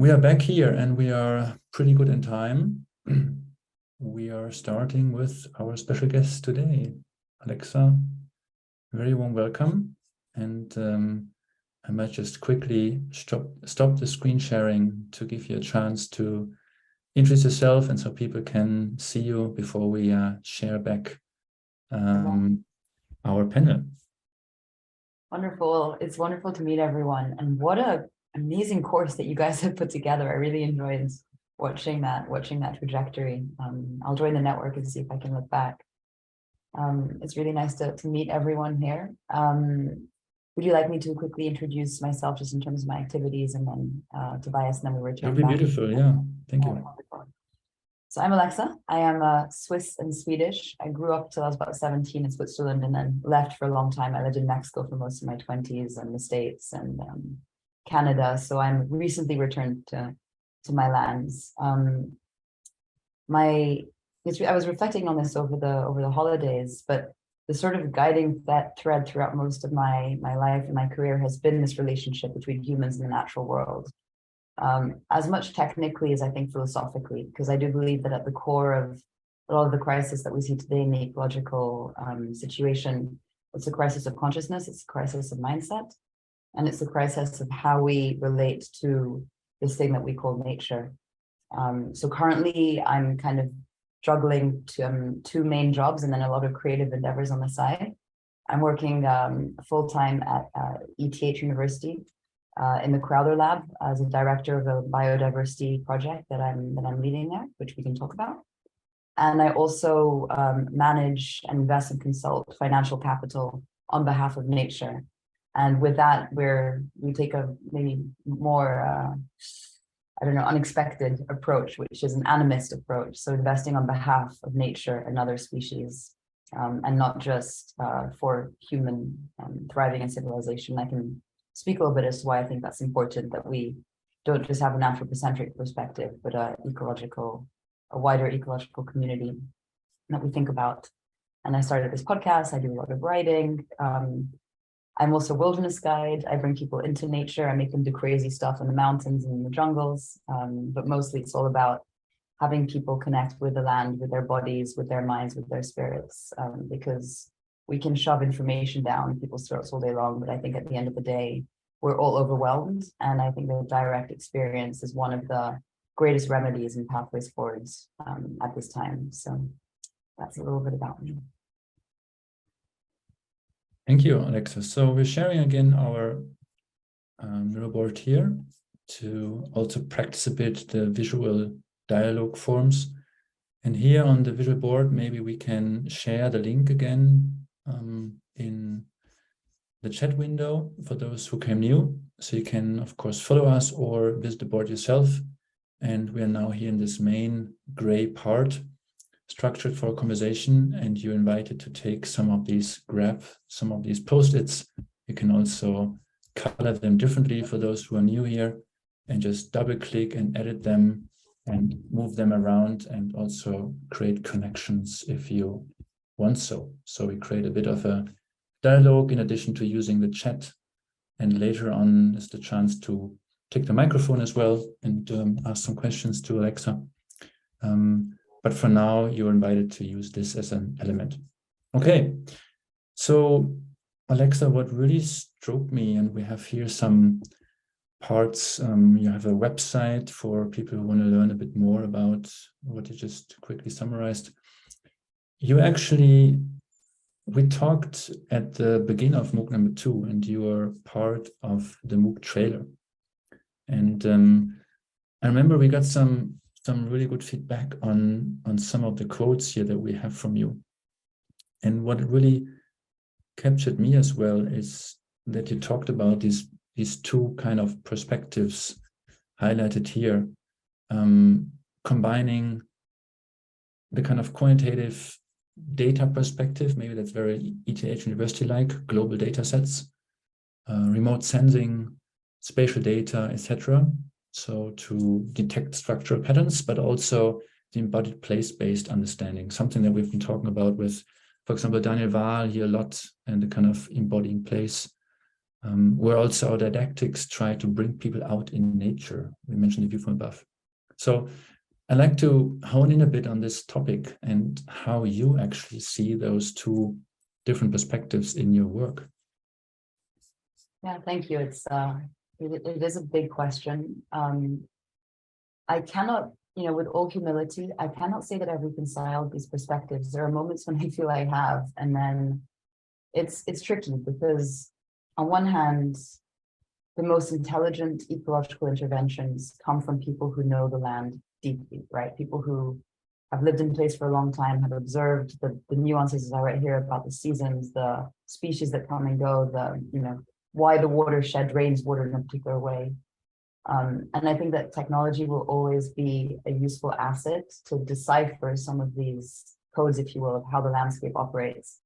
We are back here and we are pretty good in time. We are starting with our special guest today, Alexa. Very warm welcome. And I might just quickly stop the screen sharing to give you a chance to introduce yourself and so people can see you before we share back our panel. Wonderful. It's wonderful to meet everyone. And what an amazing course that you guys have put together. I really enjoyed watching that trajectory. I'll join the network and see if I can look back. It's really nice to meet everyone here. Would you like me to quickly introduce myself just in terms of my activities and then Tobias, and then we return That'd be beautiful, yeah. Thank you. So I'm Alexa. I am Swiss and Swedish. I grew up till I was about 17 in Switzerland and then left for a long time. I lived in Mexico for most of my 20s and the States and Canada. So I'm recently returned to my lands. I was reflecting on this over the holidays, but the sort of guiding thread throughout most of my life and my career has been this relationship between humans and the natural world. As much technically as I think philosophically, because I do believe that at the core of a lot of the crisis that we see today in the ecological situation, it's a crisis of consciousness, it's a crisis of mindset, and it's a crisis of how we relate to this thing that we call nature. So currently I'm kind of juggling two main jobs and then a lot of creative endeavors on the side. I'm working full-time at ETH University in the Crowther Lab as a director of a biodiversity project that I'm leading there, which we can talk about. And I also manage and invest and consult financial capital on behalf of nature. And with that, we take a maybe more, unexpected approach, which is an animist approach. So investing on behalf of nature and other species, and not just for human thriving and civilization. I can speak a little bit as to why I think that's important, that we don't just have an anthropocentric perspective, but a wider ecological community that we think about. And I started this podcast. I do a lot of writing. I'm also a wilderness guide. I bring people into nature. I make them do crazy stuff in the mountains and in the jungles. But mostly it's all about having people connect with the land, with their bodies, with their minds, with their spirits, because we can shove information down people's throats all day long, but I think at the end of the day, we're all overwhelmed. And I think the direct experience is one of the greatest remedies and pathways forwards at this time. So that's a little bit about me. Thank you, Alexa. So we're sharing again our mirror board here to also practice a bit the visual dialogue forms. And here on the visual board, maybe we can share the link again in the chat window for those who came new. So you can, of course, follow us or visit the board yourself. And we are now here in this main gray part, structured for a conversation. And you're invited to take grab some of these post-its. You can also color them differently for those who are new here and just double click and edit them and move them around and also create connections if you want so. So we create a bit of a dialogue in addition to using the chat. And later on is the chance to take the microphone as well and ask some questions to Alexa. But for now, you're invited to use this as an element. Okay, so Alexa, what really struck me, and we have here some parts, you have a website for people who want to learn a bit more about what you just quickly summarized. We talked at the beginning of MOOC number 2, and you are part of the MOOC trailer. And I remember we got some really good feedback on some of the quotes here that we have from you. And what really captured me as well is that you talked about these two kind of perspectives highlighted here, combining the kind of quantitative data perspective, maybe that's very ETH University-like, global data sets, remote sensing, spatial data, etc. So to detect structural patterns, but also the embodied place-based understanding, something that we've been talking about with, for example, Daniel Wahl here a lot, and the kind of embodying place where also our didactics try to bring people out in nature. We mentioned the view from above. So I'd like to hone in a bit on this topic and how you actually see those two different perspectives in your work. Yeah, thank you. It is a big question. I cannot, with all humility, I cannot say that I've reconciled these perspectives. There are moments when I feel I have, and then it's tricky because on one hand, the most intelligent ecological interventions come from people who know the land deeply, right? People who have lived in place for a long time, have observed the nuances, as I write here, about the seasons, the species that come and go, why the watershed drains water in a particular way. And I think that technology will always be a useful asset to decipher some of these codes, if you will, of how the landscape operates.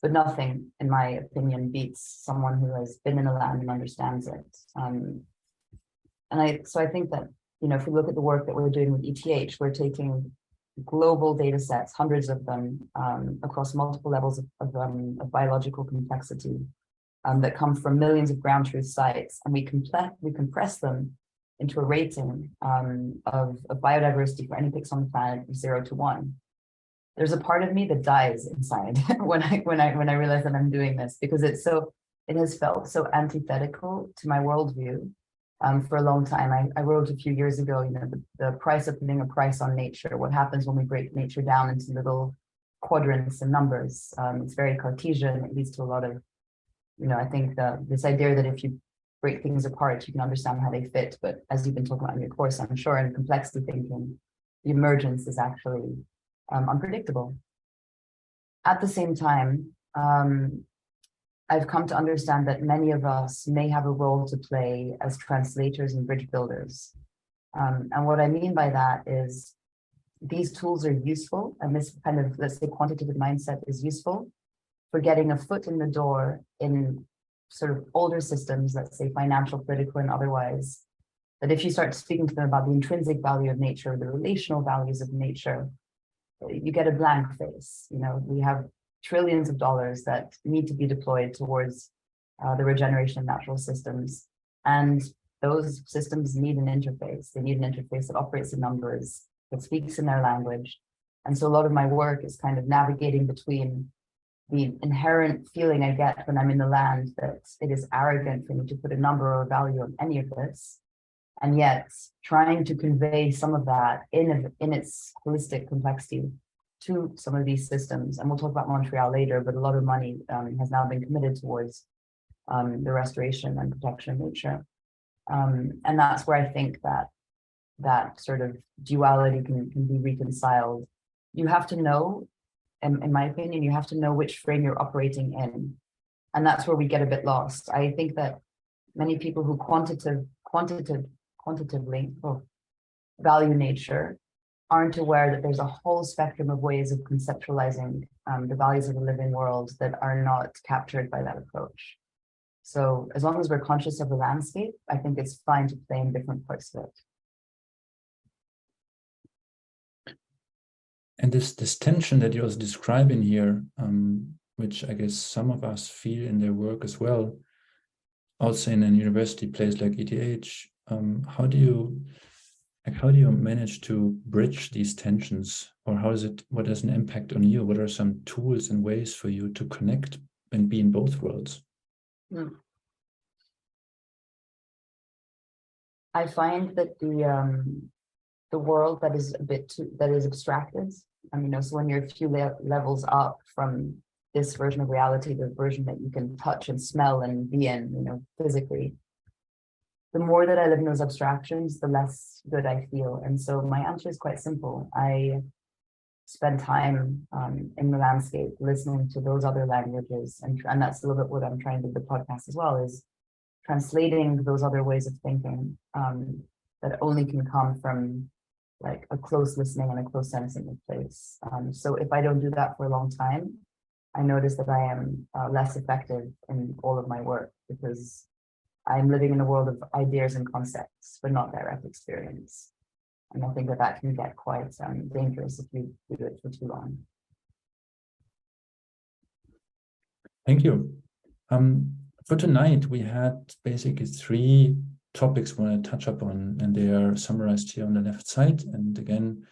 But nothing, in my opinion, beats someone who has been in the land and understands it. So I think that, if we look at the work that we're doing with ETH, we're taking global data sets, hundreds of them, across multiple levels of biological complexity, that come from millions of ground truth sites, and we compress them into a rating of biodiversity for any pix on the planet of 0 to 1. There's a part of me that dies inside when I realize that I'm doing this, because it has felt so antithetical to my worldview for a long time. I wrote a few years ago, the price of putting a price on nature. What happens when we break nature down into little quadrants and numbers? It's very Cartesian. It leads to a lot of, I think this idea that if you break things apart, you can understand how they fit. But as you've been talking about in your course, I'm sure, in complexity thinking, the emergence is actually unpredictable. At the same time, I've come to understand that many of us may have a role to play as translators and bridge builders. And what I mean by that is these tools are useful, and this kind of, let's say, quantitative mindset is useful for getting a foot in the door in sort of older systems, let's say financial, political, and otherwise. That if you start speaking to them about the intrinsic value of nature, the relational values of nature, you get a blank face. We have trillions of dollars that need to be deployed towards the regeneration of natural systems. And those systems need an interface. They need an interface that operates in numbers, that speaks in their language. And so a lot of my work is kind of navigating between the inherent feeling I get when I'm in the land that it is arrogant for me to put a number or a value on any of this, and yet trying to convey some of that in its holistic complexity to some of these systems. And we'll talk about Montreal later, but a lot of money has now been committed towards the restoration and protection of nature. And that's where I think that sort of duality can be reconciled. You have to know, in my opinion, you have to know which frame you're operating in. And that's where we get a bit lost. I think that many people who quantitatively value nature aren't aware that there's a whole spectrum of ways of conceptualizing the values of the living world that are not captured by that approach. So as long as we're conscious of the landscape, I think it's fine to play in different parts of it. And this tension that you're describing here, which I guess some of us feel in their work as well, also in a university place like ETH, how do you manage to bridge these tensions, or what has an impact on you? What are some tools and ways for you to connect and be in both worlds? I find that the world that is abstracted. So when you're a few levels up from this version of reality, the version that you can touch and smell and be in, physically, the more that I live in those abstractions, the less good I feel. And so my answer is quite simple. I spend time in the landscape listening to those other languages. And that's a little bit what I'm trying to do with the podcast as well, is translating those other ways of thinking that only can come from like a close listening and a close sensing of place. So if I don't do that for a long time, I notice that I am less effective in all of my work, because I'm living in a world of ideas and concepts, but not direct experience. And I think that can get quite dangerous if you do it for too long. Thank you. For tonight, we had basically 3 topics we want to touch upon, and they are summarized here on the left side. And again,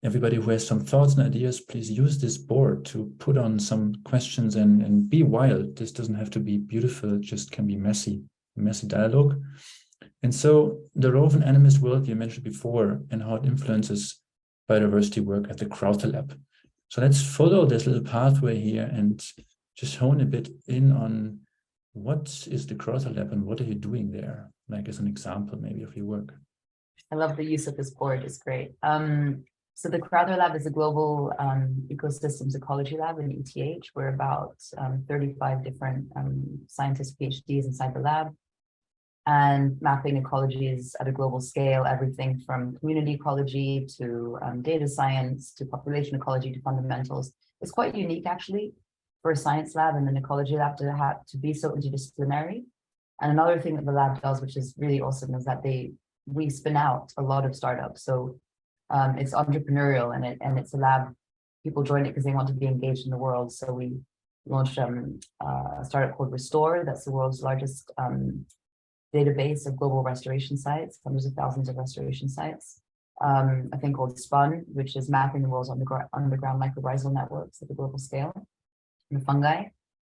everybody who has some thoughts and ideas, please use this board to put on some questions and be wild. This doesn't have to be beautiful, it just can be messy dialogue. And so the role of an animist world you mentioned before and how it influences biodiversity work at the Crowther Lab. So let's follow this little pathway here and just hone a bit in on what is the Crowther Lab and what are you doing there? Like as an example maybe of your work. I love the use of this board, it's great. So the Crowther Lab is a global ecosystems ecology lab in ETH. We're about 35 different scientists, PhDs inside the lab, and mapping ecologies at a global scale, everything from community ecology to data science, to population ecology, to fundamentals. It's quite unique actually for a science lab and an ecology lab to have to be so interdisciplinary. And another thing that the lab does, which is really awesome, is that we spin out a lot of startups. So it's entrepreneurial and it's a lab. People join it because they want to be engaged in the world. So we launched a startup called Restore. That's the world's largest database of global restoration sites, hundreds of thousands of restoration sites. A thing called Spun, which is mapping the world's underground mycorrhizal networks at the global scale, and the fungi.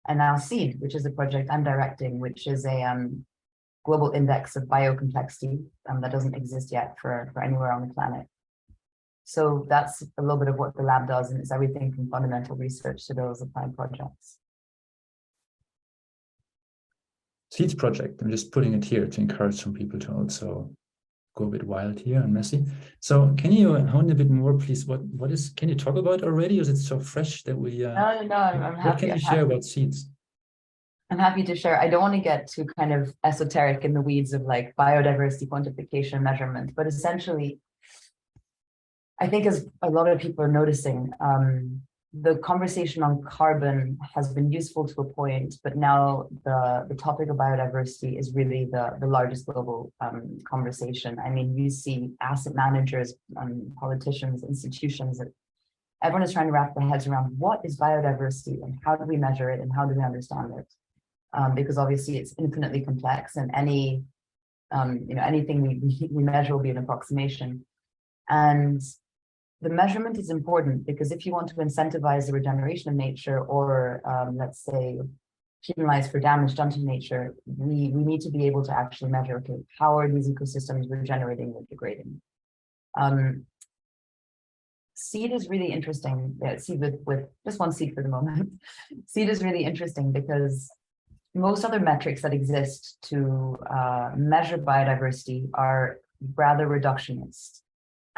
And now Seed, which is the project I'm directing, which is a global index of biocomplexity that doesn't exist yet for anywhere on the planet. So that's a little bit of what the lab does, and it's everything from fundamental research to those applied projects. Seeds project, I'm just putting it here to encourage some people to also go a bit wild here and messy. So can you hone a bit more, please? Can you talk about already, or is it so fresh that we... No, I'm happy. What can you share about seeds? I'm happy to share. I don't want to get too kind of esoteric in the weeds of like biodiversity quantification measurement, but essentially, I think as a lot of people are noticing, the conversation on carbon has been useful to a point, but now the topic of biodiversity is really the largest global conversation. I mean, you see asset managers, politicians, institutions, everyone is trying to wrap their heads around what is biodiversity and how do we measure it and how do we understand it? Because obviously it's infinitely complex, and any anything we measure will be an approximation. And the measurement is important because if you want to incentivize the regeneration of nature, or let's say penalize for damage done to nature, we need to be able to actually measure, okay, how are these ecosystems regenerating or degrading? Seed is really interesting. Yeah, seed with just one seed for the moment. Seed is really interesting because most other metrics that exist to measure biodiversity are rather reductionist.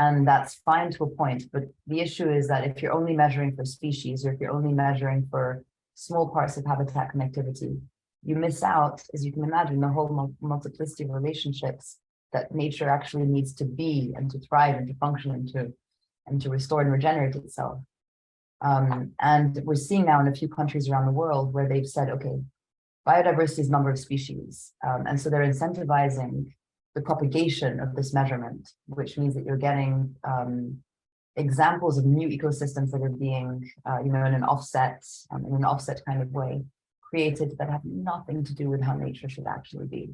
And that's fine to a point, but the issue is that if you're only measuring for species, or if you're only measuring for small parts of habitat connectivity, you miss out, as you can imagine, the whole multiplicity of relationships that nature actually needs to be and to thrive and to function and to restore and regenerate itself. And we're seeing now in a few countries around the world where they've said, okay, biodiversity is number of species. And so they're incentivizing the propagation of this measurement, which means that you're getting examples of new ecosystems that are being, in an offset kind of way, created that have nothing to do with how nature should actually be.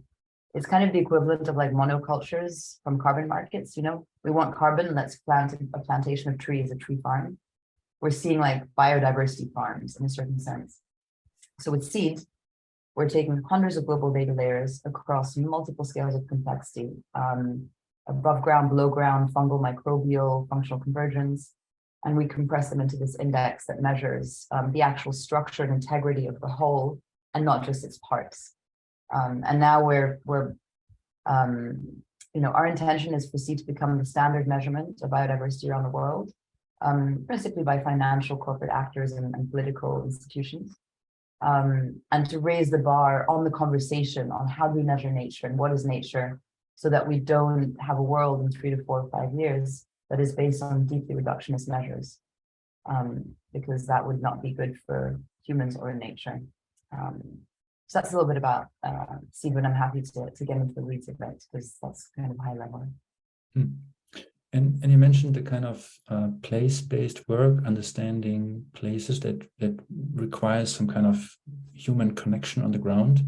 It's kind of the equivalent of like monocultures from carbon markets. We want carbon, let's plant a plantation of trees, a tree farm. We're seeing like biodiversity farms in a certain sense. So with seeds, we're taking hundreds of global data layers across multiple scales of complexity, above ground, below ground, fungal, microbial, functional convergence, and we compress them into this index that measures the actual structure and integrity of the whole, and not just its parts. And now our intention is for seed to become the standard measurement of biodiversity around the world, principally by financial corporate actors and political institutions. And to raise the bar on the conversation on how do we measure nature and what is nature, so that we don't have a world in 3 to 4 or 5 years that is based on deeply reductionist measures, because that would not be good for humans or nature. So that's a little bit about seed, but I'm happy to get into the weeds of it because that's kind of high level. And you mentioned the kind of place-based work, understanding places that requires some kind of human connection on the ground.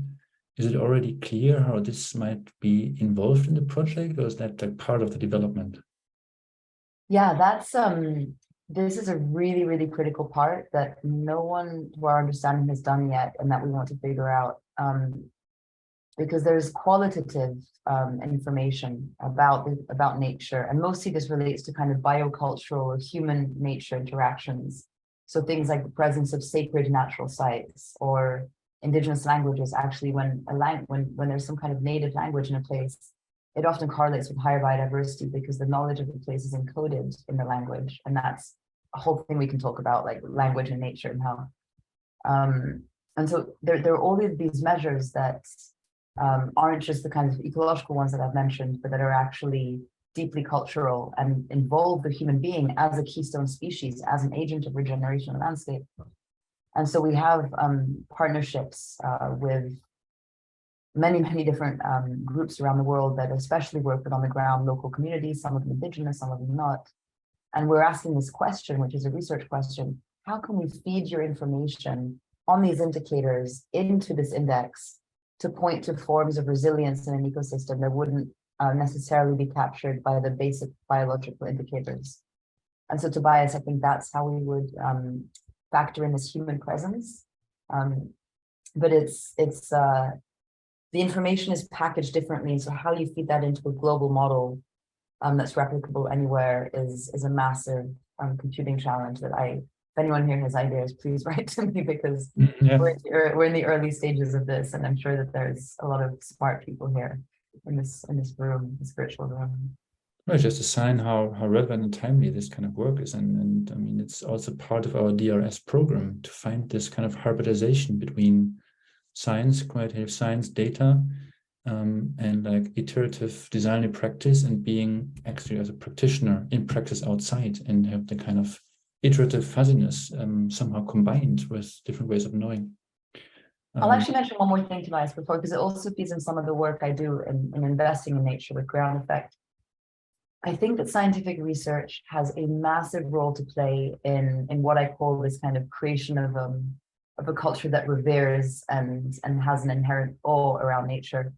Is it already clear how this might be involved in the project, or is that like part of the development? Yeah, that's this is a really, really critical part that no one to our understanding has done yet, and that we want to figure out. Because there's qualitative information about nature, and mostly this relates to kind of biocultural or human nature interactions. So things like the presence of sacred natural sites or indigenous languages. Actually, when there's some kind of native language in a place, it often correlates with higher biodiversity because the knowledge of the place is encoded in the language, and that's a whole thing we can talk about, like language and nature and how. And so there are all of these measures that aren't just the kinds of ecological ones that I've mentioned, but that are actually deeply cultural and involve the human being as a keystone species, as an agent of regeneration of the landscape. And so we have partnerships with many, many different groups around the world that especially work with on the ground local communities, some of them indigenous, some of them not. And we're asking this question, which is a research question: how can we feed your information on these indicators into this index to point to forms of resilience in an ecosystem that wouldn't necessarily be captured by the basic biological indicators? And so, Tobias, I think that's how we would factor in this human presence. But the information is packaged differently. So how you feed that into a global model that's replicable anywhere is a massive computing challenge that if anyone here has ideas, please write to me, because Yeah. we're in the early stages of this, and I'm sure that there's a lot of smart people here in this room, this virtual room. Well, just a sign how relevant and timely this kind of work is, and I mean, it's also part of our DRS program to find this kind of hybridization between science, quantitative science, data, and like iterative design in practice, and being actually as a practitioner in practice outside, and have the kind of iterative fuzziness somehow combined with different ways of knowing. I'll actually mention one more thing, Tobias, before, because it also feeds in some of the work I do in investing in nature with ground effect. I think that scientific research has a massive role to play in what I call this kind of creation of a culture that reveres and has an inherent awe around nature.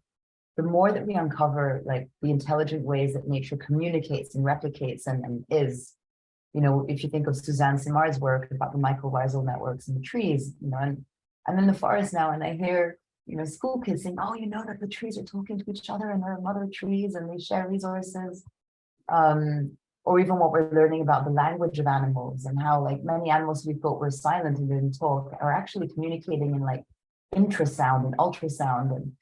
The more that we uncover like the intelligent ways that nature communicates and replicates and is, you know, if you think of Suzanne Simard's work about the mycorrhizal networks in the trees, you know, and I'm in the forest now and I hear, you know, school kids saying, oh, you know that the trees are talking to each other and they're mother trees and they share resources. Or even what we're learning about the language of animals and how like many animals we thought were silent and didn't talk are actually communicating in like infrasound and ultrasound. And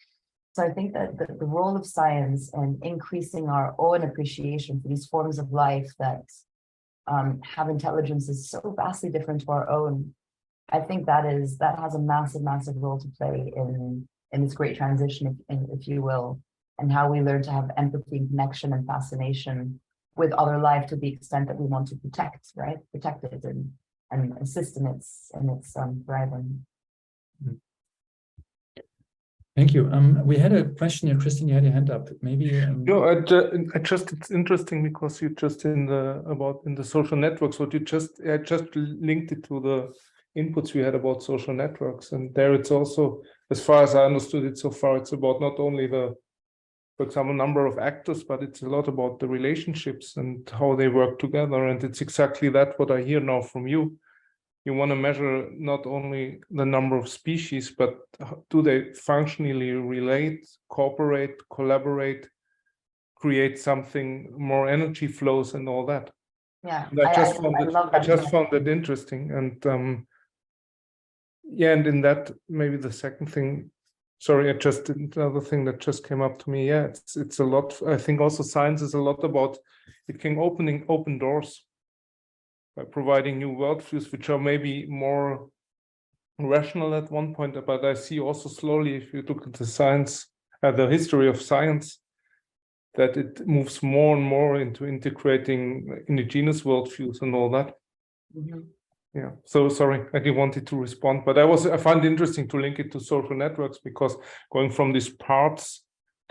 so I think that the role of science and increasing our own appreciation for these forms of life that have intelligence is so vastly different to our own. I think that has a massive, massive role to play in this great transition, if you will, and how we learn to have empathy and connection and fascination with other life to the extent that we want to protect it and assist in its thriving. Thank you. We had a question here, Christine. You had your hand up. Maybe. No, I just it's interesting because you just in the social networks. What you I just linked it to the inputs we had about social networks, and there it's also, as far as I understood it so far, it's about not only the, for example, number of actors, but it's a lot about the relationships and how they work together. And it's exactly that what I hear now from you. You want to measure not only the number of species, but do they functionally relate, cooperate, collaborate, create something, more energy flows and all that. Yeah, I just found that interesting. And yeah, and in that, maybe the second thing, sorry, another thing that just came up to me. Yeah, it's a lot. I think also science is a lot about, it can open doors by providing new worldviews, which are maybe more rational at one point. But I see also slowly, if you look at the science, the history of science, that it moves more and more into integrating indigenous worldviews and all that. Mm-hmm. Yeah, so sorry, I didn't want it to respond, but I find it interesting to link it to social networks, because going from these parts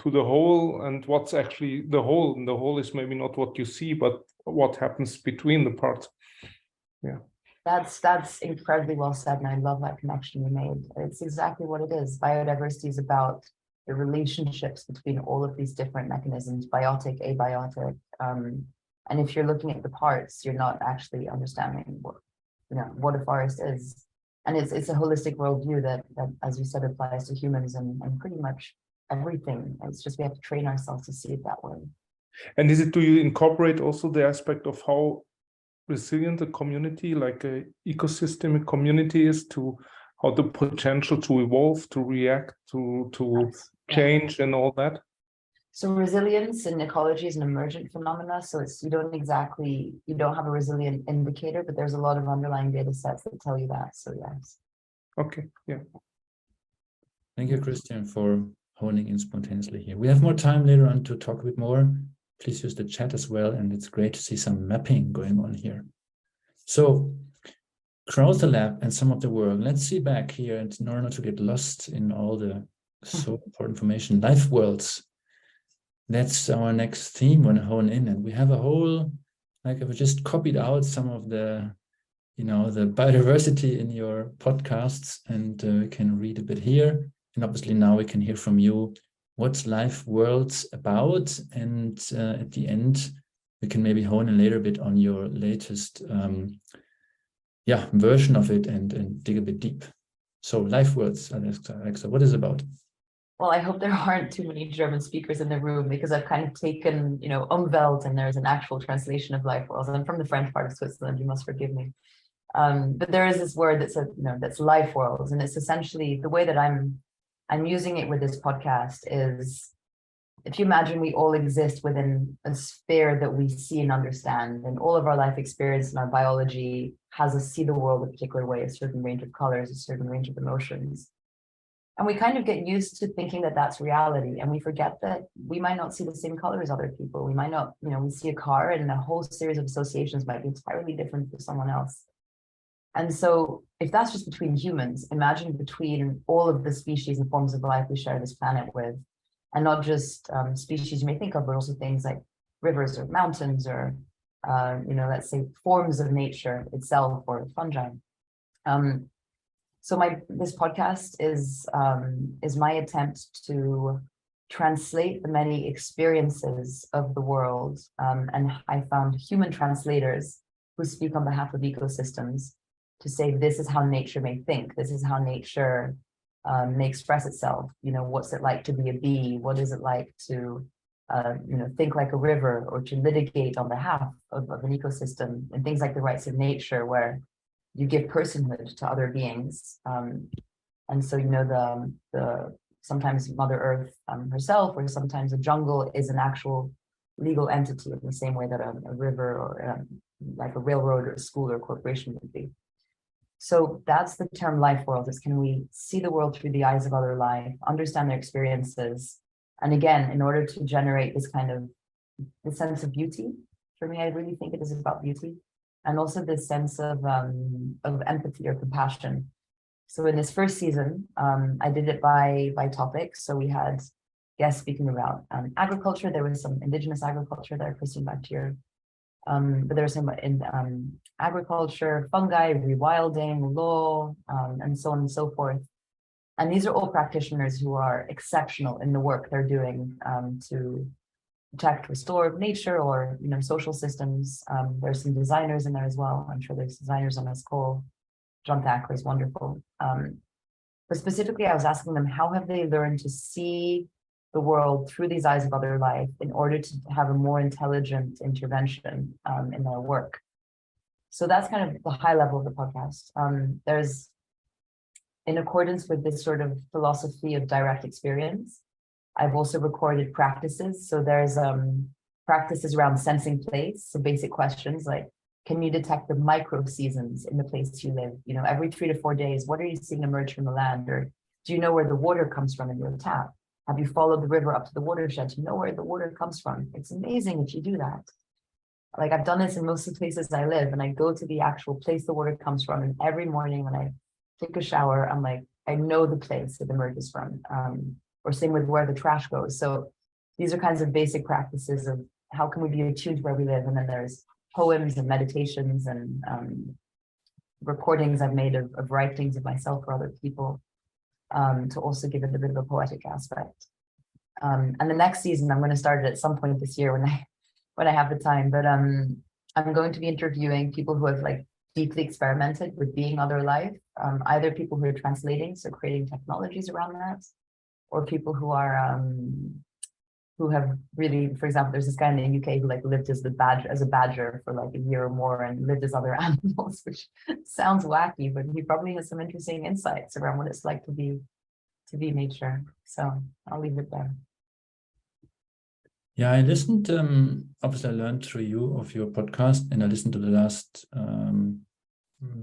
to the whole, and what's actually the whole, and the whole is maybe not what you see, but what happens between the parts. Yeah, that's incredibly well said, and I love that connection you made. It's exactly what it is. Biodiversity is about the relationships between all of these different mechanisms, biotic, abiotic. And if you're looking at the parts, you're not actually understanding what a forest is. And it's a holistic worldview that, as you said, applies to humans and pretty much everything. It's just we have to train ourselves to see it that way. And do you incorporate also the aspect of how resilient a community, like a ecosystem, a community is, to how the potential to evolve, to react, to change and all that? So resilience in ecology is an emergent phenomena. So you don't have a resilient indicator, but there's a lot of underlying data sets that tell you that. So yes. Okay, yeah. Thank you, Christian, for honing in spontaneously here. We have more time later on to talk a bit more. Please use the chat as well. And it's great to see some mapping going on here. So Crowther Lab and some of the work. Let's see back here and in order not to get lost in all the so important information. Life worlds. That's our next theme. We're gonna hone in, and we have a whole, like I've just copied out some of the, the biodiversity in your podcasts, and we can read a bit here. And obviously now we can hear from you what's Life Worlds about, and at the end we can maybe hone in later a bit on your latest version of it and dig a bit deep. So Life Worlds, Alexa, what is it about? Well, I hope there aren't too many German speakers in the room, because I've kind of taken, Umwelt, and there's an actual translation of Life Worlds. I'm from the French part of Switzerland, you must forgive me. But there is this word that's Life Worlds, and it's essentially the way that I'm using it with this podcast is, if you imagine we all exist within a sphere that we see and understand, and all of our life experience and our biology has us see the world a particular way, a certain range of colors, a certain range of emotions. And we kind of get used to thinking that that's reality. And we forget that we might not see the same color as other people. We might not, we see a car and a whole series of associations might be entirely different for someone else. And so if that's just between humans, imagine between all of the species and forms of life we share this planet with, and not just species you may think of, but also things like rivers or mountains or, let's say forms of nature itself or fungi. So this podcast is my attempt to translate the many experiences of the world, and I found human translators who speak on behalf of ecosystems to say this is how nature may think, this is how nature may express itself. What's it like to be a bee? What is it like to think like a river, or to litigate on behalf of an ecosystem, and things like the rights of nature, where you give personhood to other beings. And so, the sometimes Mother Earth herself, or sometimes a jungle is an actual legal entity in the same way that a river or like a railroad or a school or a corporation would be. So that's the term Life World, is can we see the world through the eyes of other life, understand their experiences. And again, in order to generate this kind of the sense of beauty, for me, I really think it is about beauty. And also this sense of empathy or compassion. So in this first season, I did it by topic. So we had guests speaking about agriculture. There was some indigenous agriculture there, Christian, back to your. But there was some in agriculture, fungi, rewilding, law, and so on and so forth. And these are all practitioners who are exceptional in the work they're doing to protect, restore nature or social systems. There's some designers in there as well. I'm sure there's designers on this call. John Thacker is wonderful. But specifically, I was asking them, how have they learned to see the world through these eyes of other life in order to have a more intelligent intervention in their work? So that's kind of the high level of the podcast. There's, in accordance with this sort of philosophy of direct experience, I've also recorded practices. So there's practices around sensing place. So basic questions like, can you detect the micro seasons in the place you live? Every 3 to 4 days, what are you seeing emerge from the land? Or do you know where the water comes from in your tap? Have you followed the river up to the watershed to know where the water comes from? It's amazing if you do that. Like I've done this in most of the places I live, and I go to the actual place the water comes from. And every morning when I take a shower, I'm like, I know the place it emerges from. Or same with where the trash goes. So these are kinds of basic practices of how can we be attuned to where we live. And then there's poems and meditations and recordings I've made of writings of myself or other people to also give it a bit of a poetic aspect. And the next season, I'm going to start it at some point this year when I have the time. But I'm going to be interviewing people who have like deeply experimented with being other life, either people who are translating, so creating technologies around that, or people who are who have really, for example, there's this guy in the UK who like lived as a badger for like a year or more and lived as other animals, which sounds wacky, but he probably has some interesting insights around what it's like to be nature. So I'll leave it there. Yeah, I listened, obviously I learned through you of your podcast, and I listened to the last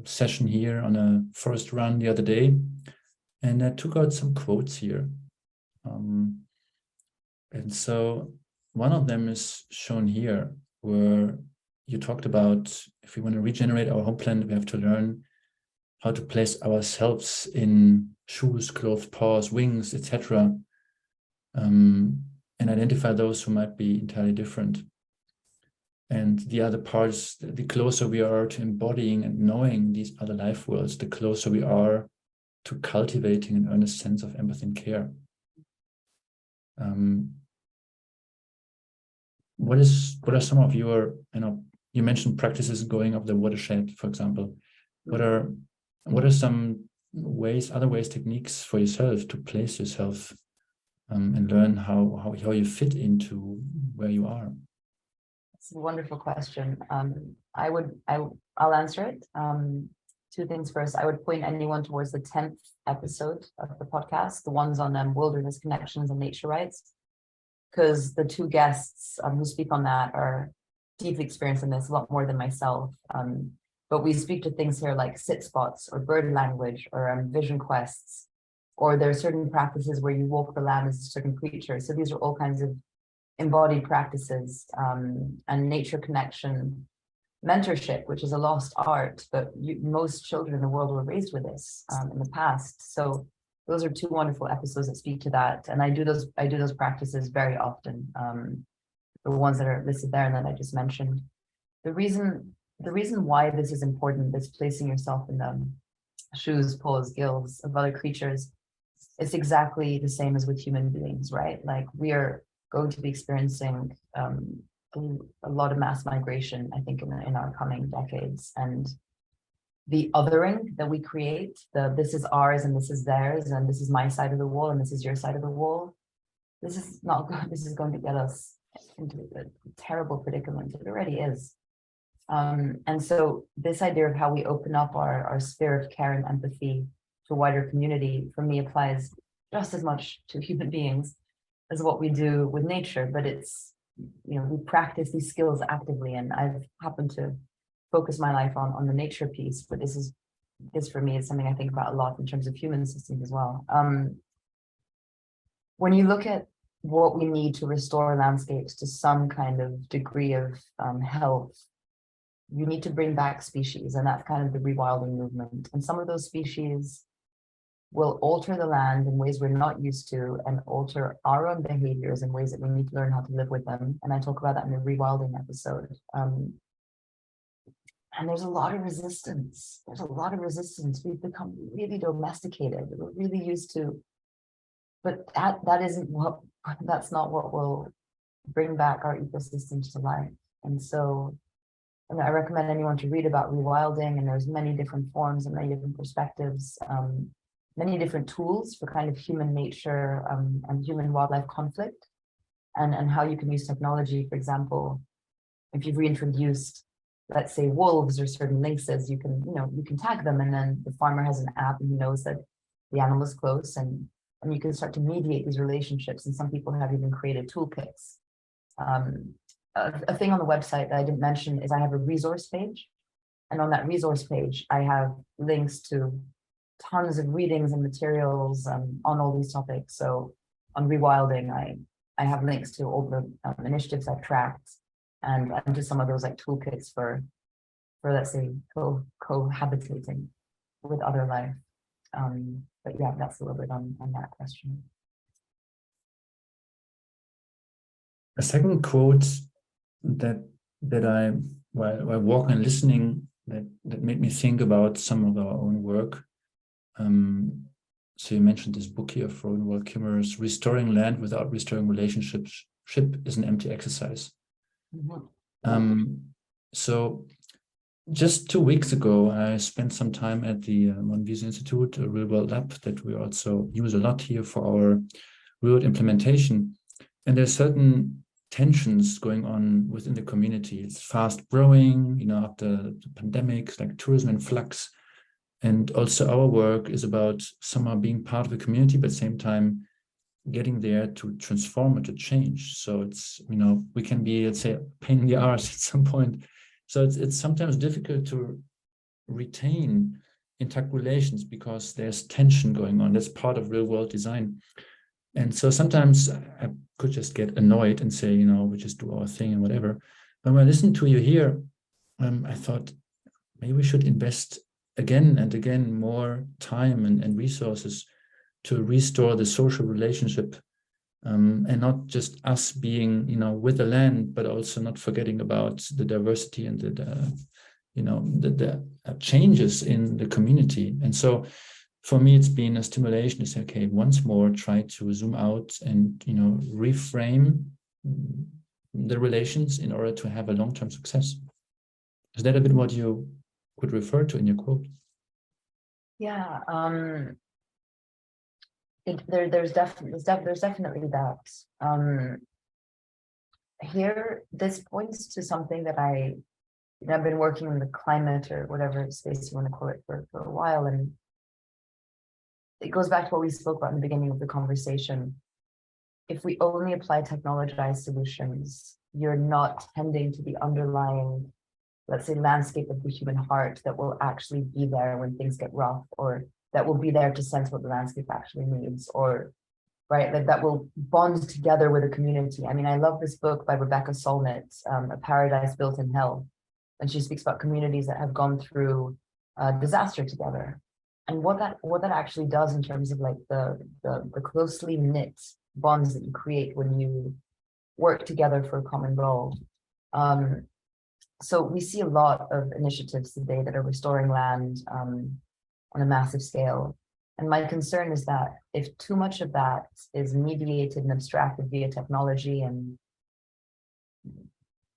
session here on a forest run the other day, and I took out some quotes here. And so one of them is shown here, where you talked about if we want to regenerate our home planet, we have to learn how to place ourselves in shoes, clothes, paws, wings, etc. And identify those who might be entirely different. And the other parts, the closer we are to embodying and knowing these other life worlds, the closer we are to cultivating an earnest sense of empathy and care. What are some of your, you mentioned practices going up the watershed, for example. What are some ways, other ways, techniques for yourself to place yourself and learn how you fit into where you are? It's a wonderful question. I'll answer it. Two things first. I would point anyone towards the 10th episode of the podcast, the ones on wilderness connections and nature rights, because the two guests who speak on that are deeply experienced in this, a lot more than myself. But we speak to things here like sit spots or bird language or vision quests, or there are certain practices where you walk the land as a certain creature. So these are all kinds of embodied practices, and nature connection, mentorship, which is a lost art, but most children in the world were raised with this in the past. So those are two wonderful episodes that speak to that, and I do those practices very often. The ones that are listed there and that I just mentioned. The reason why this is important, this placing yourself in the shoes, paws, gills of other creatures, it's exactly the same as with human beings, right? Like we are going to be experiencing a lot of mass migration, I think, in our coming decades. And the othering that we create, this is ours and this is theirs, and this is my side of the wall and this is your side of the wall, this is not good. This is going to get us into a terrible predicament. It already is. And so this idea of how we open up our sphere of care and empathy to a wider community, for me, applies just as much to human beings as what we do with nature. But it's, we practice these skills actively, and I've happened to focus my life on the nature piece, but this for me is something I think about a lot in terms of human systems as well. When you look at what we need to restore landscapes to some kind of degree of health, you need to bring back species, and that's kind of the rewilding movement. And some of those species will alter the land in ways we're not used to, and alter our own behaviors in ways that we need to learn how to live with them. And I talk about that in the rewilding episode. And there's a lot of resistance. We've become really domesticated. We're really used to, but that's not what will bring back our ecosystems to life. And so, I recommend anyone to read about rewilding, and there's many different forms and many different perspectives, many different tools for kind of human nature and human wildlife conflict, and how you can use technology. For example, if you've reintroduced, let's say, wolves or certain lynxes, you can tag them, and then the farmer has an app and he knows that the animal is close, and you can start to mediate these relationships. And some people have even created toolkits. A thing on the website that I didn't mention is I have a resource page, and on that resource page I have links to tons of readings and materials on all these topics. So on rewilding, I have links to all the initiatives I've tracked, and to some of those like toolkits for let's say cohabitating with other life. But yeah, that's a little bit on that question. A second quote that I, while walking and listening, that made me think about some of our own work, so you mentioned this book here, Rodenwald Kimmerer's Restoring Land Without Restoring Relationships is an Empty Exercise. So just 2 weeks ago, I spent some time at the Modern Visa Institute, a real world lab that we also use a lot here for our real world implementation. And there's certain tensions going on within the community. It's fast growing, after the pandemic, like tourism in flux. And also our work is about somehow being part of the community, but at the same time, getting there to transform or to change. So it's, we can be, let's say, a pain in the arse at some point. So it's sometimes difficult to retain intact relations because there's tension going on. That's part of real world design. And so sometimes I could just get annoyed and say, we just do our thing and whatever. But when I listened to you here, I thought maybe we should invest again and again more time and resources to restore the social relationship, and not just us being, with the land, but also not forgetting about the diversity and the changes in the community. And so for me, it's been a stimulation to say, okay, once more, try to zoom out and, reframe the relations in order to have a long-term success. Is that a bit what you could refer to in your quote? Yeah, there's definitely that. Here, this points to something that I've been working in the climate or whatever space you want to call it for a while, and it goes back to what we spoke about in the beginning of the conversation. If we only apply technologized solutions, you're not tending to the underlying, let's say, landscape of the human heart that will actually be there when things get rough, or that will be there to sense what the landscape actually needs, or right, that will bond together with a community. I mean, I love this book by Rebecca Solnit, A Paradise Built in Hell, and she speaks about communities that have gone through disaster together, and what that actually does in terms of like the closely knit bonds that you create when you work together for a common goal. So we see a lot of initiatives today that are restoring land on a massive scale. And my concern is that if too much of that is mediated and abstracted via technology, and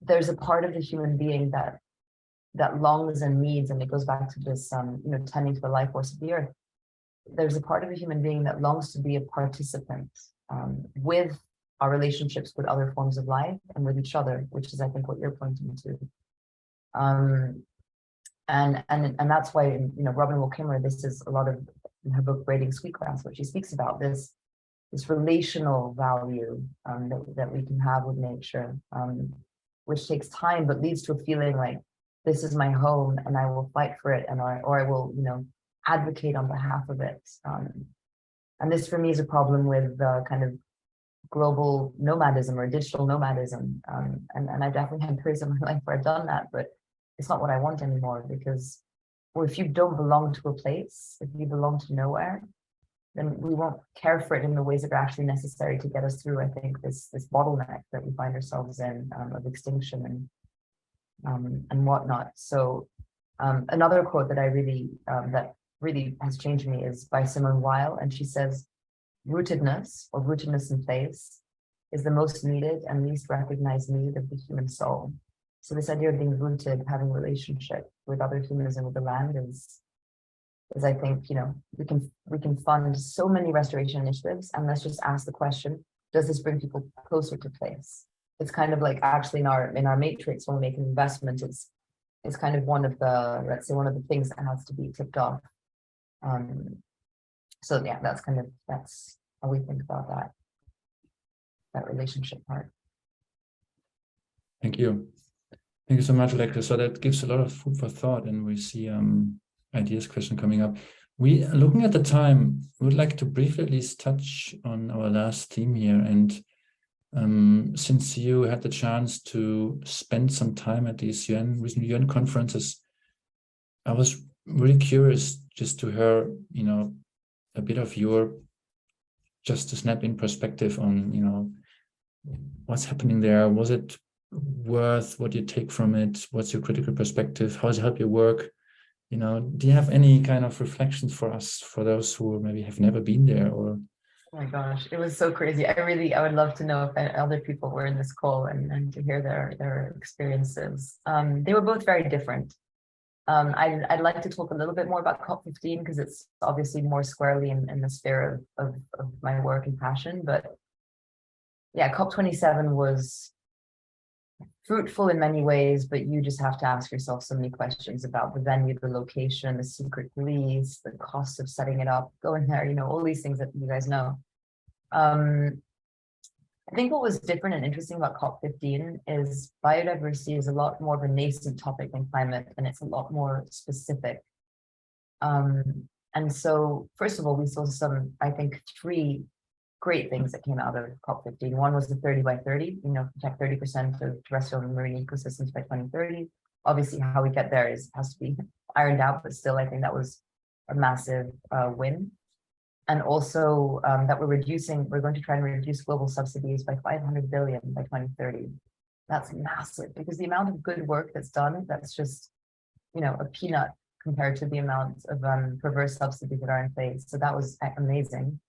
there's a part of the human being that longs and needs, and it goes back to this, tending to the life force of the earth. There's a part of the human being that longs to be a participant with our relationships with other forms of life and with each other, which is, I think, what you're pointing to. And that's why, Rodenwald Kimmerer, this is a lot of in her book Braiding Sweetgrass, what she speaks about, this relational value that we can have with nature, which takes time but leads to a feeling like this is my home and I will fight for it, or I will advocate on behalf of it. And this for me is a problem with kind of global nomadism or digital nomadism, and I definitely had periods of my life where I've done that, but it's not what I want anymore, because if you don't belong to a place, if you belong to nowhere, then we won't care for it in the ways that are actually necessary to get us through, I think, this bottleneck that we find ourselves in, of extinction and whatnot. So another quote that I really that really has changed me is by Simone Weil, and she says, "Rootedness, or rootedness in place, is the most needed and least recognized need of the human soul." So this idea of being rooted, having relationship with other humans and with the land is I think, we can fund so many restoration initiatives, and let's just ask the question, does this bring people closer to place? It's kind of like actually in our matrix when we make an investment, it's kind of one of the, let's say, one of the things that has to be tipped off. So yeah, that's how we think about that relationship part. Thank you. Thank you so much, Alexa. So that gives a lot of food for thought, and we see ideas, question coming up. We, looking at the time, would like to briefly at least touch on our last theme here. And since you had the chance to spend some time at these recent UN conferences, I was really curious just to hear, a bit of your, just to snap in perspective on, what's happening there. Was it worth what you take from it? What's your critical perspective? How does it help your work? you know, do you have any kind of reflections for us, for those who maybe have never been there? Or Oh my gosh, it was so crazy. I would love to know if other people were in this call and to hear their experiences. They were both very different. I'd like to talk a little bit more about COP15 because it's obviously more squarely in the sphere of my work and passion. But yeah, COP27 was fruitful in many ways, but you just have to ask yourself so many questions about the venue, the location, the secret police, the cost of setting it up, going there, you know, all these things that you guys know. I think what was different and interesting about COP15 is biodiversity is a lot more of a nascent topic than climate, and it's a lot more specific. And so, first of all, we saw some, I think, three great things that came out of COP15. One was the 30 by 30, you know, protect 30% of terrestrial and marine ecosystems by 2030. Obviously, how we get there has to be ironed out, but still, I think that was a massive win. And also that we're going to try and reduce global subsidies by 500 billion by 2030. That's massive because the amount of good work that's done, that's just, you know, a peanut compared to the amount of perverse subsidies that are in place. So that was amazing.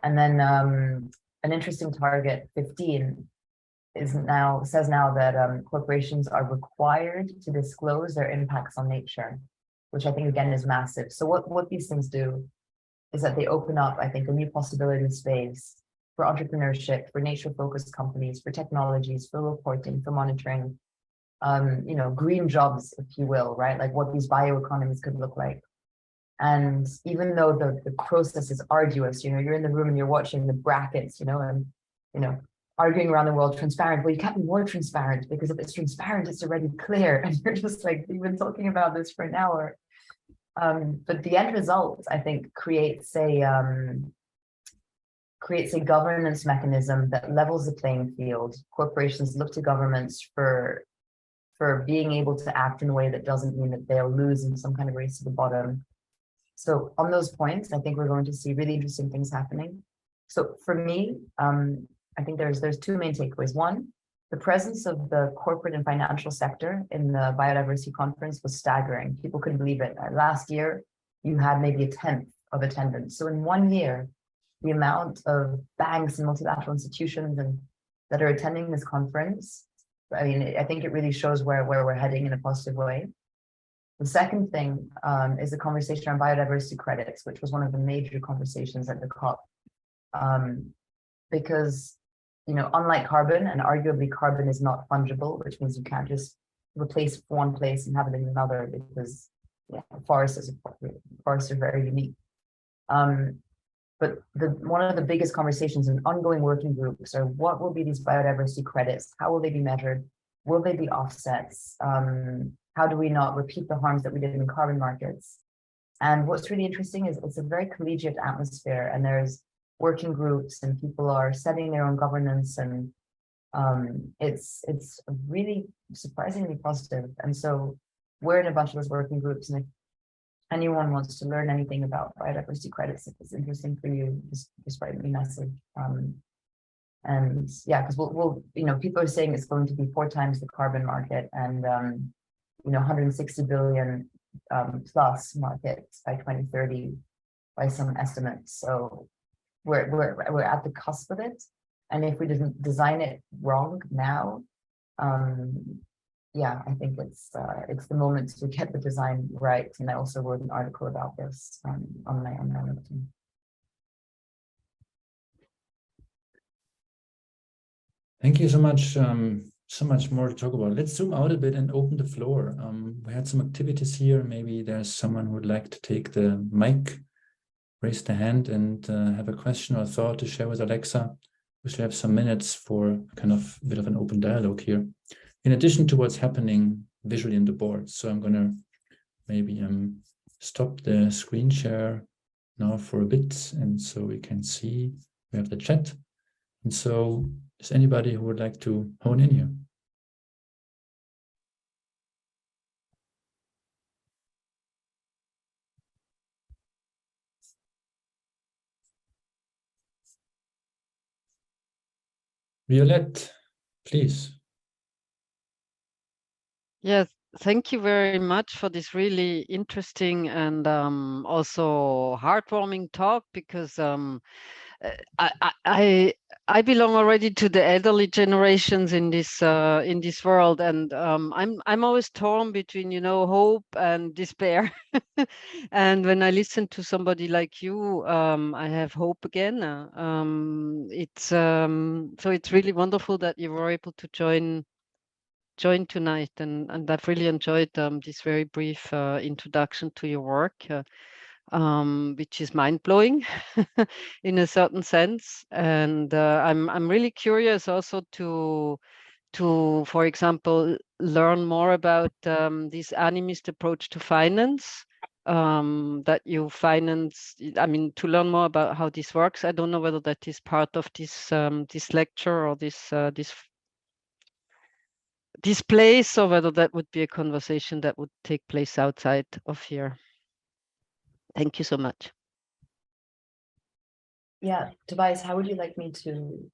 And then an interesting target, 15, says now that corporations are required to disclose their impacts on nature, which I think again is massive. So what these things do is that they open up, I think, a new possibility space for entrepreneurship, for nature-focused companies, for technologies, for reporting, for monitoring, you know, green jobs, if you will, right? Like what these bioeconomies could look like. And even though the process is arduous, you know, you're in the room and you're watching the brackets, you know, and, you know, arguing around the world, transparent. Well, you can't be more transparent because if it's transparent, it's already clear. And you're just like, we've been talking about this for an hour. But the end result, I think, creates a governance mechanism that levels the playing field. Corporations look to governments for being able to act in a way that doesn't mean that they'll lose in some kind of race to the bottom. So on those points, I think we're going to see really interesting things happening. So for me, I think there's two main takeaways. One, the presence of the corporate and financial sector in the biodiversity conference was staggering. People couldn't believe it. Last year, you had maybe 1/10 of attendance. So in 1 year, the amount of banks and multilateral institutions that are attending this conference, I mean, I think it really shows where we're heading in a positive way. The second thing is the conversation on biodiversity credits, which was one of the major conversations at the COP. Because, you know, unlike carbon, and arguably carbon is not fungible, which means you can't just replace one place and have it in another because forests are very unique. But one of the biggest conversations in ongoing working groups are what will be these biodiversity credits? How will they be measured? Will they be offsets? How do we not repeat the harms that we did in carbon markets? And what's really interesting is it's a very collegiate atmosphere, and there's working groups and people are setting their own governance, and it's really surprisingly positive. And so we're in a bunch of those working groups, and if anyone wants to learn anything about biodiversity credits, if it's interesting for you, just write me a message. And yeah, because we'll, you know, people are saying it's going to be 4 times the carbon market, and you know, 160 billion plus market by 2030 by some estimates. So we're at the cusp of it, and if we didn't design it wrong now, yeah, I think it's the moment to get the design right. And I also wrote an article about this on my LinkedIn. thank you so much. So much more to talk about. Let's zoom out a bit and open the floor. We had some activities here. Maybe there's someone who would like to take the mic, raise the hand, and have a question or thought to share with Alexa. We should have some minutes for kind of a bit of an open dialogue here, in addition to what's happening visually in the board. So I'm going to maybe stop the screen share now for a bit, and so we can see we have the chat. And so is anybody who would like to hone in here? Violette, please. Yes, thank you very much for this really interesting and also heartwarming talk, because I belong already to the elderly generations in this world, and I'm always torn between, you know, hope and despair. And when I listen to somebody like you, I have hope again. So it's really wonderful that you were able to join tonight, and I've really enjoyed this very brief introduction to your work, which is mind-blowing in a certain sense. And I'm really curious also to for example, learn more about this animist approach to finance, that you finance. I mean, to learn more about how this works. I don't know whether that is part of this lecture or this place, or whether that would be a conversation that would take place outside of here. Thank you so much. Yeah, Tobias, how would you like me to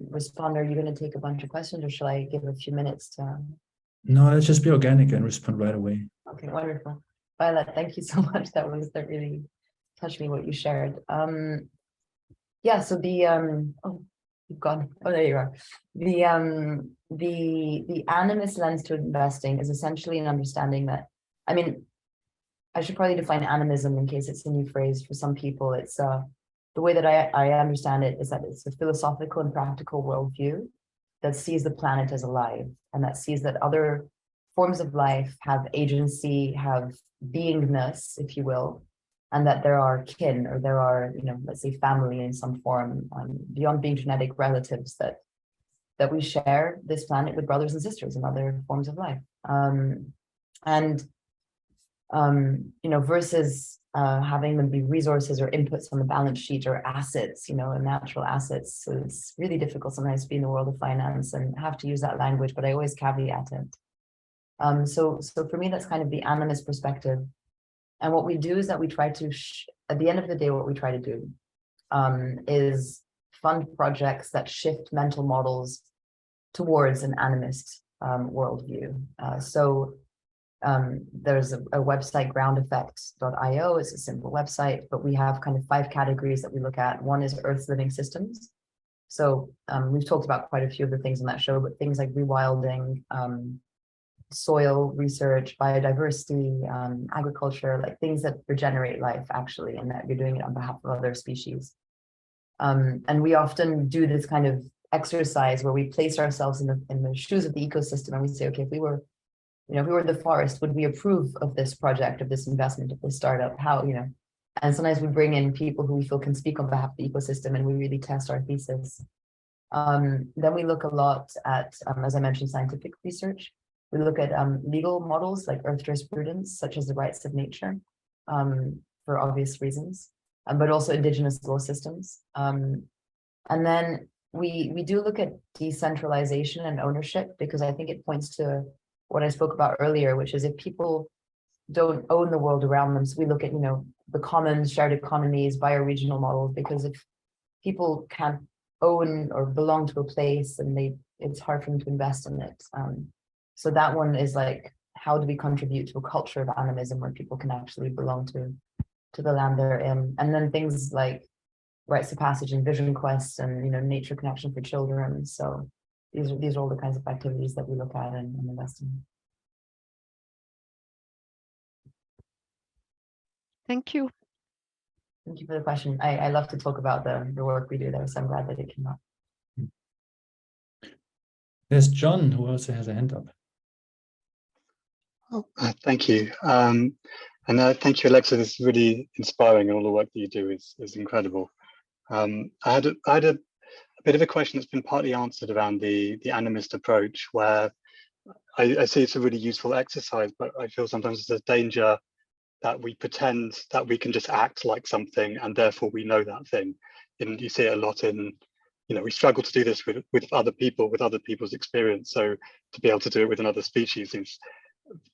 respond? Are you going to take a bunch of questions, or shall I give a few minutes to? No, let's just be organic and respond right away. Okay, wonderful. Violet, thank you so much. That really touched me, what you shared. Yeah, so the oh, you've gone. Oh, there you are. The animist lens to investing is essentially an understanding that, I mean, I should probably define animism in case it's a new phrase for some people. It's the way that I understand it is that it's a philosophical and practical worldview that sees the planet as alive, and that sees that other forms of life have agency, have beingness, if you will, and that there are kin, or there are, you know, let's say family in some form, beyond being genetic relatives, that we share this planet with brothers and sisters in other forms of life. You know, versus having them be resources or inputs on the balance sheet, or assets, you know, and natural assets. So it's really difficult sometimes to be in the world of finance and have to use that language, but I always caveat it. So for me, that's kind of the animist perspective. And what we do is that we try to, at the end of the day, what we try to do is fund projects that shift mental models towards an animist worldview. There's a website, groundeffect.io. It's a simple website, but we have kind of 5 categories that we look at. One is Earth's living systems. So we've talked about quite a few of the things on that show, but things like rewilding, soil research, biodiversity, agriculture, like things that regenerate life actually, and that you're doing it on behalf of other species. And we often do this kind of exercise where we place ourselves in the shoes of the ecosystem, and we say, okay, if we were the forest, would we approve of this project, of this investment, of this startup? How, you know? And sometimes we bring in people who we feel can speak on behalf of the ecosystem, and we really test our thesis. Then we look a lot at, as I mentioned, scientific research. We look at legal models like earth jurisprudence, such as the rights of nature, for obvious reasons, but also indigenous law systems. And then we do look at decentralization and ownership, because I think it points to what I spoke about earlier, which is if people don't own the world around them. So we look at, you know, the commons, shared economies, bioregional models, because if people can't own or belong to a place, and it's hard for them to invest in it. So that one is like, how do we contribute to a culture of animism where people can actually belong to the land they're in? And then things like rites of passage and vision quests, and, you know, nature connection for children. So these are all the kinds of activities that we look at and invest in. Thank you. Thank you for the question. I love to talk about the work we do there, so I'm glad that it came up. There's John, who also has a hand up. Oh, thank you. And thank you, Alexa. This is really inspiring, and all the work that you do is incredible. I had a bit of a question that's been partly answered around the animist approach, where I see it's a really useful exercise, but I feel sometimes there's a danger that we pretend that we can just act like something, and therefore we know that thing. And you see it a lot in, you know, we struggle to do this with other people, with other people's experience. So to be able to do it with another species is,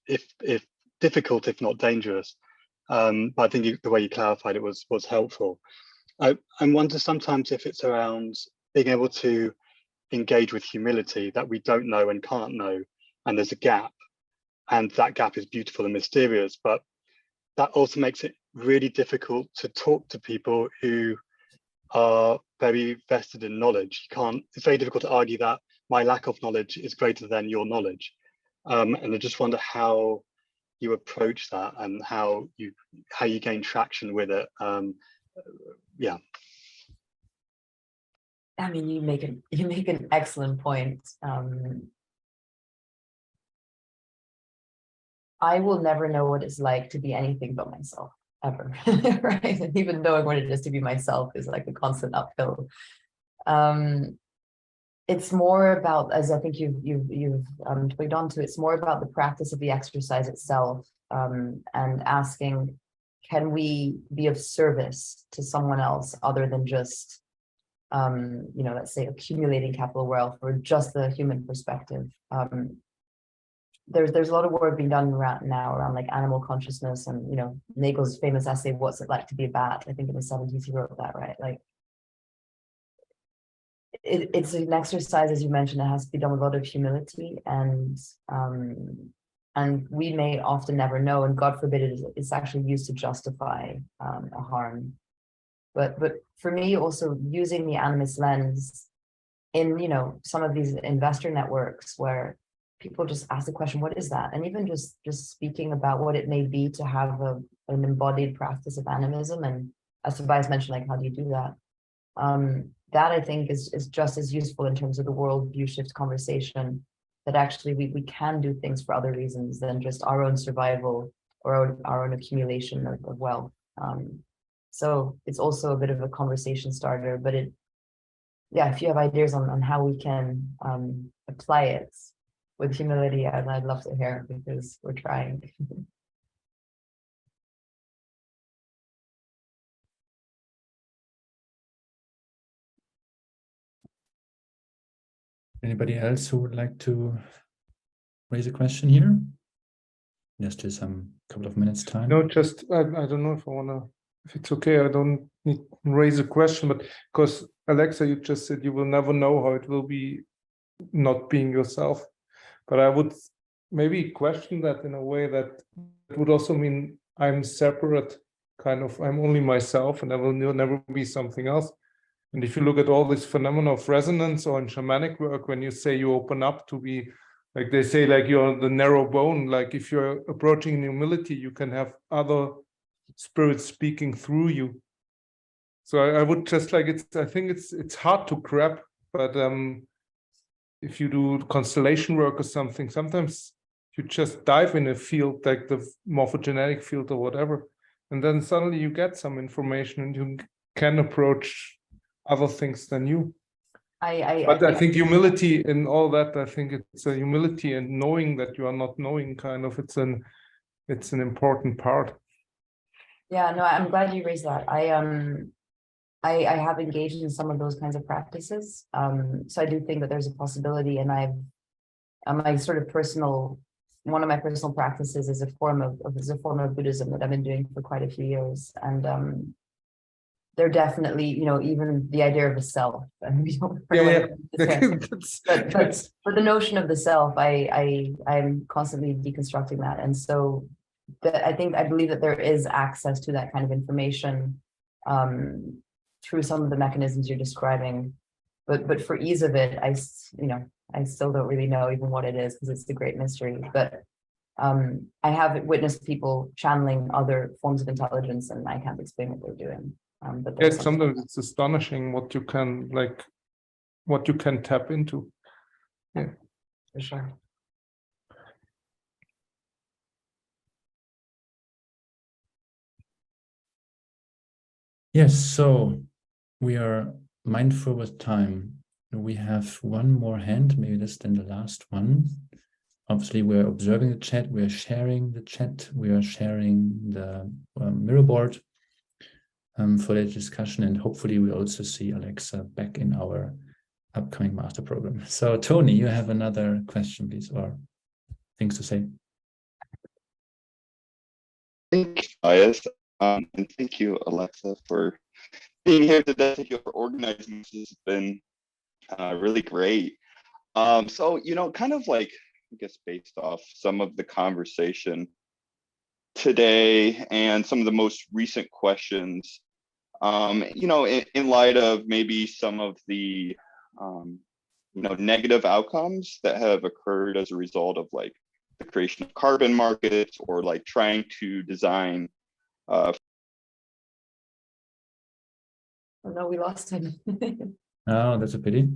if difficult, if not dangerous. But I think the way you clarified it was helpful. I wonder sometimes if it's around being able to engage with humility, that we don't know and can't know, and there's a gap. and that gap is beautiful and mysterious, but that also makes it really difficult to talk to people who are very vested in knowledge. It's very difficult to argue that my lack of knowledge is greater than your knowledge. And I just wonder how you approach that and how you gain traction with it. Yeah. I mean, you make an excellent point. I will never know what it's like to be anything but myself, ever, right? And even knowing what it is to be myself is like a constant uphill. It's more about, as I think you've twigged onto, it's more about the practice of the exercise itself, and asking, can we be of service to someone else other than just, let's say, accumulating capital wealth or just the human perspective. There's a lot of work being done around like animal consciousness, and Nagel's famous essay, "What's it like to be a bat?" I think in the 70s he wrote that, right? Like, it's an exercise, as you mentioned, it has to be done with a lot of humility, and we may often never know, and God forbid it's actually used to justify a harm. But for me, also using the animist lens in some of these investor networks where people just ask the question, what is that? And even just speaking about what it may be to have an embodied practice of animism. And as Tobias mentioned, like, how do you do that? That I think is just as useful in terms of the worldview shift conversation, that actually we can do things for other reasons than just our own survival or our own accumulation of wealth. So it's also a bit of a conversation starter, but if you have ideas on how we can apply it with humility, I'd love to hear, because we're trying. Anybody else who would like to raise a question here? Just to some couple of minutes time. No, just I don't know if it's okay. I don't need to raise a question, but because Alexa, you just said you will never know how it will be not being yourself. But I would maybe question that in a way that it would also mean I'm separate, kind of, I'm only myself and I will never be something else. And if you look at all this phenomena of resonance or in shamanic work, when you say you open up to be, like they say, like you're the narrow bone, like if you're approaching in humility, you can have other spirits speaking through you. So I would just like, I think it's hard to grab, but if you do constellation work or something, sometimes you just dive in a field like the morphogenetic field or whatever, and then suddenly you get some information and you can approach other things than you. But I think humility in all that, I think it's a humility and knowing that you are not knowing, kind of, it's an important part. Yeah, no, I'm glad you raised that. I have engaged in some of those kinds of practices. So I do think that there's a possibility, and one of my personal practices is a form of Buddhism that I've been doing for quite a few years. And they're definitely, even the idea of a self. And we don't but the notion of the self, I'm constantly deconstructing that. And so I believe that there is access to that kind of information through some of the mechanisms you're describing, but for ease of it, I still don't really know even what it is, because it's the great mystery. But I have witnessed people channeling other forms of intelligence, and I can't explain what they're doing. But yes, sometimes it's astonishing what you can tap into. Yeah, for sure. Yes, so we are mindful with time. We have one more hand, maybe this then the last one. Obviously, we're observing the chat, we're sharing the chat, we are sharing the mirror board for the discussion, and hopefully we also see Alexa back in our upcoming master program. So Tony, you have another question, please, or things to say. Thank you, Tobias, and thank you, Alexa, for being here today. Thank you for organizing this. It's been really great. So, kind of like I guess based off some of the conversation today and some of the most recent questions, you know, in light of maybe some of the, you know, negative outcomes that have occurred as a result of like the creation of carbon markets, or like trying to design. Oh no, we lost him. Oh, that's a pity.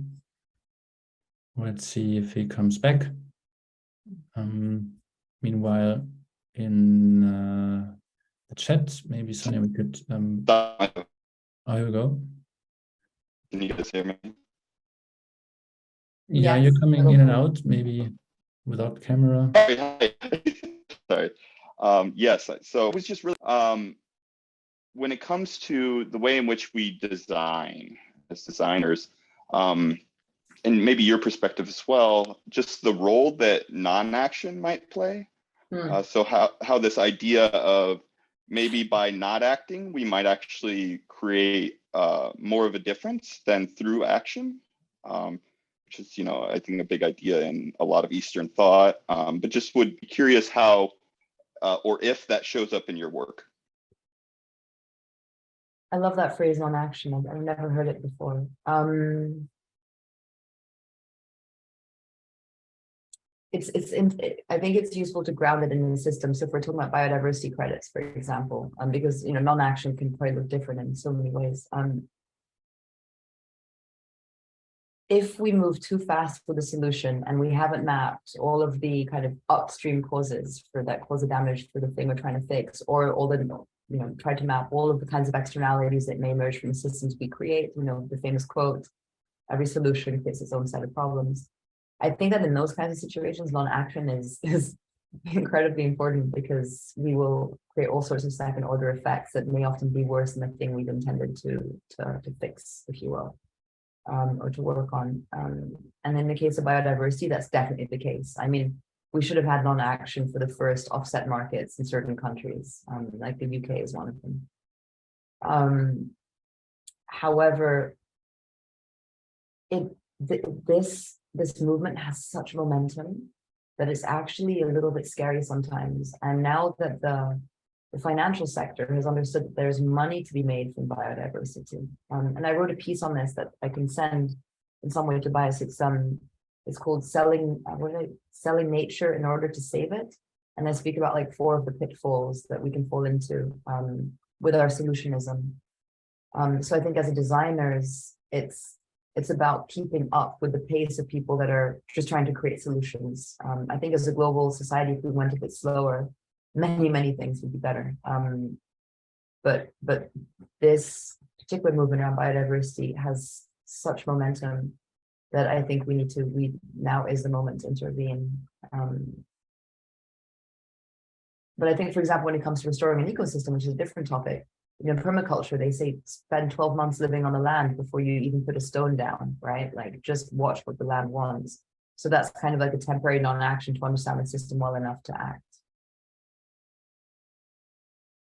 Let's see if he comes back. Meanwhile, in the chat, maybe Sonia, we could. Oh, here we go. Can you guys hear me? Yeah, Yes, you're coming hello. in and out, maybe without camera. Hi. Sorry. Yes, so it was just really, when it comes to the way in which we design as designers, and maybe your perspective as well, just the role that non-action might play. So how this idea of maybe by not acting, we might actually create more of a difference than through action, which is, you know, I think a big idea in a lot of Eastern thought, but just would be curious how or if that shows up in your work. I love that phrase, non-action. I've never heard it before. I think it's useful to ground it in the system. So if we're talking about biodiversity credits, for example, because, you know, non-action can probably look different in so many ways. If we move too fast for the solution and we haven't mapped all of the kind of upstream causes for that cause of damage for the thing we're trying to fix, or all the, you know, try to map all of the kinds of externalities that may emerge from the systems we create, you know, the famous quote, every solution fits its own set of problems. I think that in those kinds of situations, non-action is incredibly important, because we will create all sorts of second order effects that may often be worse than the thing we've intended to fix, if you will, or to work on. And in the case of biodiversity, that's definitely the case. I mean, we should have had non-action for the first offset markets in certain countries, like the UK is one of them. However, this movement has such momentum that it's actually a little bit scary sometimes. And now that the financial sector has understood that there's money to be made from biodiversity, and I wrote a piece on this that I can send in some way to Bias. It's called selling nature in order to save it. And I speak about like 4 of the pitfalls that we can fall into with our solutionism. So I think as a designers, it's about keeping up with the pace of people that are just trying to create solutions. I think as a global society, if we went a bit slower, many things would be better. But this particular movement around biodiversity has such momentum that I think now is the moment to intervene. But I think, for example, when it comes to restoring an ecosystem, which is a different topic, you know, permaculture, they say spend 12 months living on the land before you even put a stone down, right? Like just watch what the land wants. So that's kind of like a temporary non-action to understand the system well enough to act.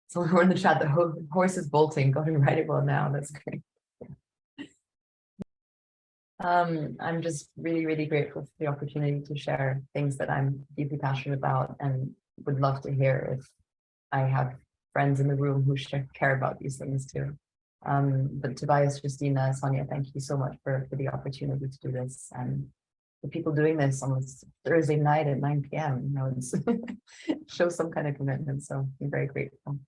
So we're in the chat, the horse is bolting, go and write it well now. That's great. I'm just really grateful for the opportunity to share things that I'm deeply passionate about, and would love to hear if I have friends in the room who care about these things too. But Tobias, Justina, Sonia, thank you so much for the opportunity to do this. And the people doing this on this Thursday night at 9 p.m., you know, it shows some kind of commitment. So I'm very grateful.